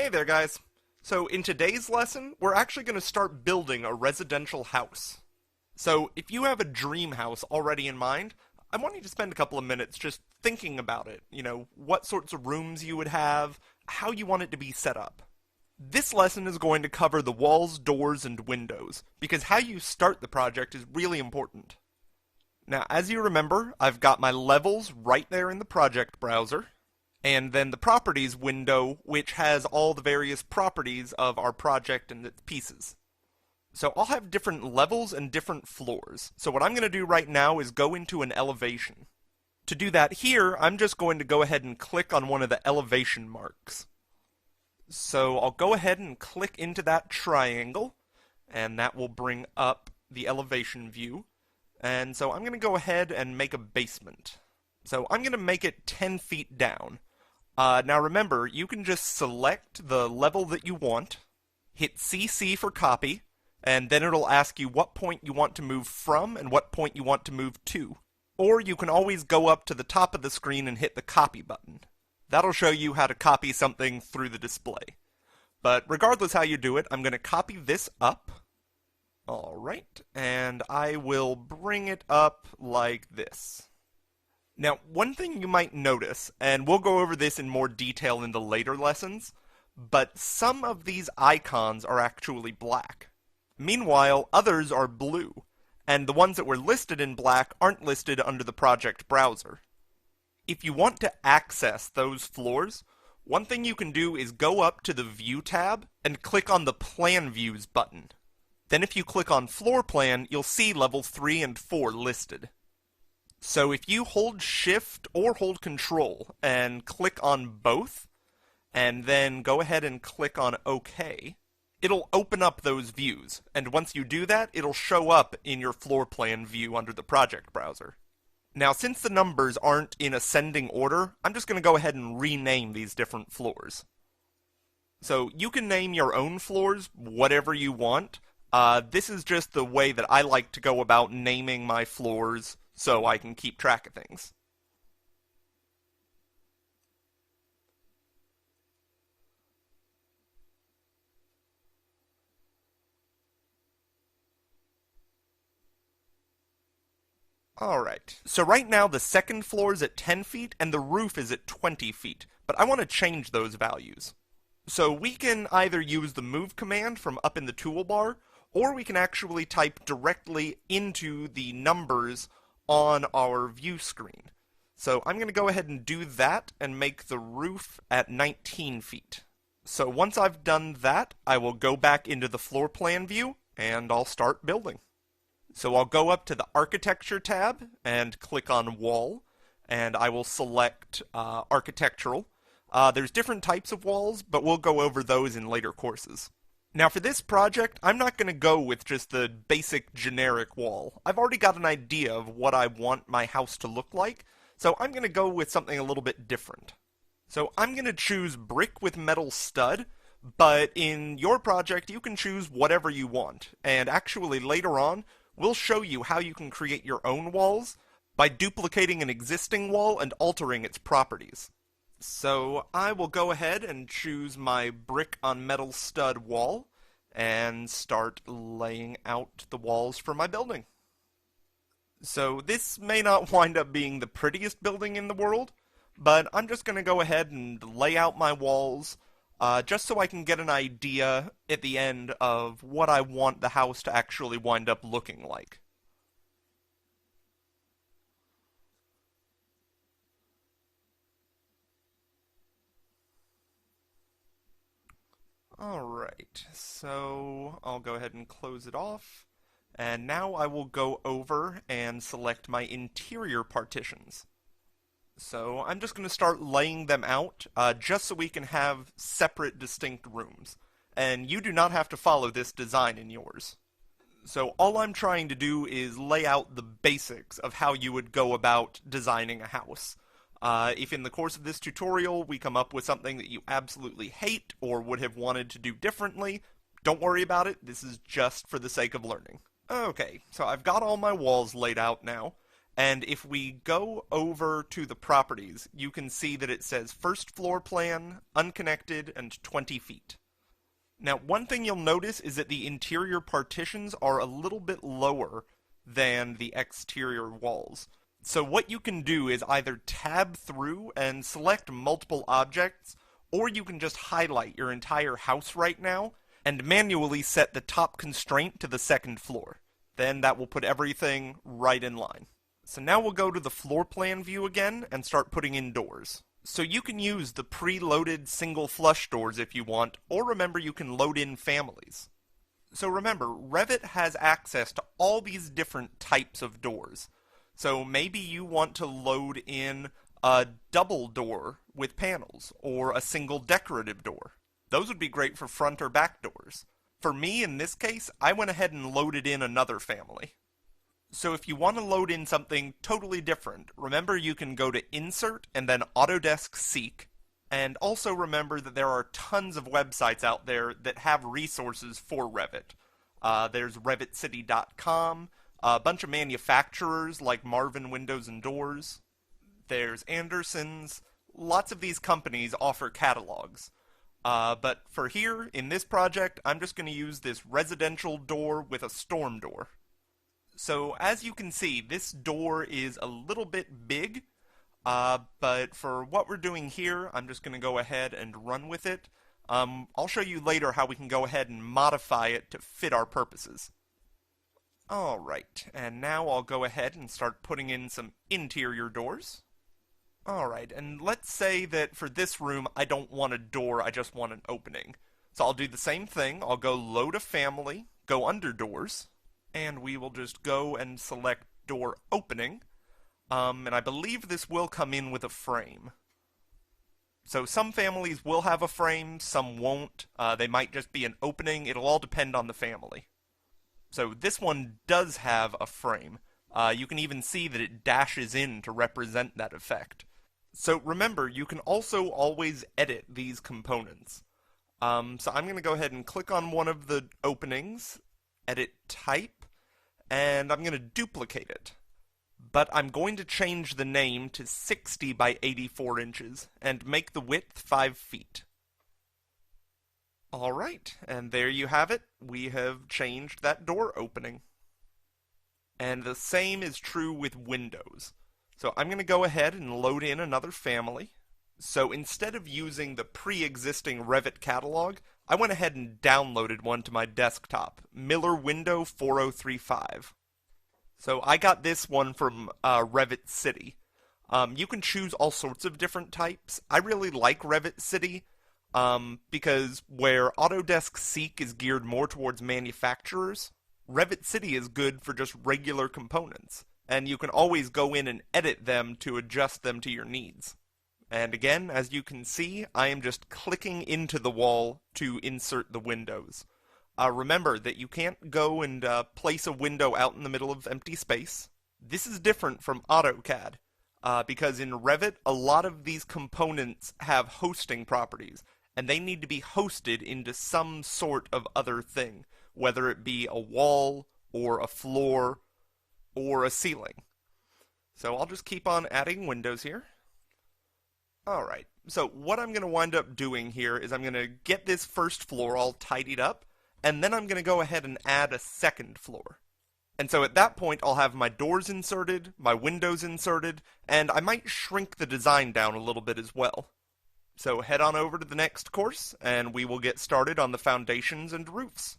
Hey there, guys. So in today's lesson, we're actually going to start building a residential house. So if you have a dream house already in mind, I want you to spend a couple of minutes just thinking about it. What sorts of rooms you would have, how you want it to be set up. This lesson is going to cover the walls, doors, and windows, because how you start the project is really important. Now, as you remember, I've got my levels right there in the project browser, and then the properties window, which has all the various properties of our project and its pieces. So I'll have different levels and different floors. So what I'm going to do right now is go into an elevation. To do that here, I'm just going to go ahead and click on one of the elevation marks. So I'll go ahead and click into that triangle, and that will bring up the elevation view. And so I'm going to go ahead and make a basement. So I'm going to make it 10 feet down. Now remember, you can just select the level that you want, hit CC for copy, and then it'll ask you what point you want to move from and what point you want to move to. Or you can always go up to the top of the screen and hit the copy button. That'll show you how to copy something through the display. But regardless how you do it, I'm going to copy this up. Alright, and I will bring it up like this. Now, one thing you might notice, and we'll go over this in more detail in the later lessons, but some of these icons are actually black. Meanwhile, others are blue, and the ones that were listed in black aren't listed under the project browser. If you want to access those floors, one thing you can do is go up to the View tab and click on the Plan Views button. Then if you click on Floor Plan, you'll see level 3 and 4 listed. So if you hold Shift or hold Control and click on both, and then go ahead and click on OK, it'll open up those views. And once you do that, it'll show up in your floor plan view under the project browser. Now, since the numbers aren't in ascending order, I'm just going to go ahead and rename these different floors. So you can name your own floors whatever you want. This is just the way that I like to go about naming my floors so I can keep track of things. Alright, so right now the second floor is at 10 feet and the roof is at 20 feet, but I want to change those values. So we can either use the move command from up in the toolbar, or we can actually type directly into the numbers on our view screen. So I'm going to go ahead and do that and make the roof at 19 feet. So once I've done that, I will go back into the floor plan view and I'll start building. So I'll go up to the Architecture tab and click on Wall, and I will select Architectural. There's different types of walls, but we'll go over those in later courses. Now for this project, I'm not going to go with just the basic generic wall. I've already got an idea of what I want my house to look like, so I'm going to go with something a little bit different. So I'm going to choose brick with metal stud, but in your project you can choose whatever you want, and actually later on, we'll show you how you can create your own walls by duplicating an existing wall and altering its properties. So I will go ahead and choose my brick on metal stud wall and start laying out the walls for my building. So this may not wind up being the prettiest building in the world, but I'm just going to go ahead and lay out my walls just so I can get an idea at the end of what I want the house to actually wind up looking like. Alright, so I'll go ahead and close it off, and now I will go over and select my interior partitions. So I'm just going to start laying them out, just so we can have separate distinct rooms. And you do not have to follow this design in yours. So all I'm trying to do is lay out the basics of how you would go about designing a house. If in the course of this tutorial we come up with something that you absolutely hate or would have wanted to do differently, don't worry about it, this is just for the sake of learning. Okay, so I've got all my walls laid out now, And if we go over to the properties, you can see that it says first floor plan, unconnected, and 20 feet. Now, one thing you'll notice is that the interior partitions are a little bit lower than the exterior walls. So what you can do is either tab through and select multiple objects, or you can just highlight your entire house right now and manually set the top constraint to the second floor. Then that will put everything right in line. So now we'll go to the floor plan view again and start putting in doors. So you can use the preloaded single flush doors if you want, or remember you can load in families. So remember, Revit has access to all these different types of doors. So maybe you want to load in a double door with panels, or a single decorative door. Those would be great for front or back doors. For me, in this case, I went ahead and loaded in another family. So if you want to load in something totally different, remember you can go to Insert and then Autodesk Seek. And also remember that there are tons of websites out there that have resources for Revit. There's RevitCity.com, a bunch of manufacturers like Marvin Windows and Doors. There's Anderson's. Lots of these companies offer catalogs. But for here, in this project, I'm just going to use this residential door with a storm door. So as you can see, this door is a little bit big, but for what we're doing here, I'm just going to go ahead and run with it. I'll show you later how we can go ahead and modify it to fit our purposes. Alright, and now I'll go ahead and start putting in some interior doors. Alright, and let's say that for this room, I don't want a door, I just want an opening. So I'll do the same thing, I'll go load a family, go under doors, and we will just go and select door opening, and I believe this will come in with a frame. So some families will have a frame, some won't, they might just be an opening, it'll all depend on the family. So this one does have a frame. You can even see that it dashes in to represent that effect. So remember, you can also always edit these components. So I'm going to go ahead and click on one of the openings, edit type, and I'm going to duplicate it. But I'm going to change the name to 60 by 84 inches and make the width 5 feet. Alright, and there you have it. We have changed that door opening. And the same is true with windows. So I'm going to go ahead and load in another family. So instead of using the pre-existing Revit catalog, I went ahead and downloaded one to my desktop, Miller Window 4035. So I got this one from Revit City. You can choose all sorts of different types. I really like Revit City because where Autodesk Seek is geared more towards manufacturers, Revit City is good for just regular components, and you can always go in and edit them to adjust them to your needs. And again, as you can see, I am just clicking into the wall to insert the windows. Remember that you can't go and place a window out in the middle of empty space. This is different from AutoCAD, because in Revit, a lot of these components have hosting properties, and they need to be hosted into some sort of other thing, whether it be a wall, or a floor, or a ceiling. So I'll just keep on adding windows here. Alright, so what I'm going to wind up doing here is I'm going to get this first floor all tidied up, and then I'm going to go ahead and add a second floor. And so at that point I'll have my doors inserted, my windows inserted, and I might shrink the design down a little bit as well. So head on over to the next course, and we will get started on the foundations and roofs.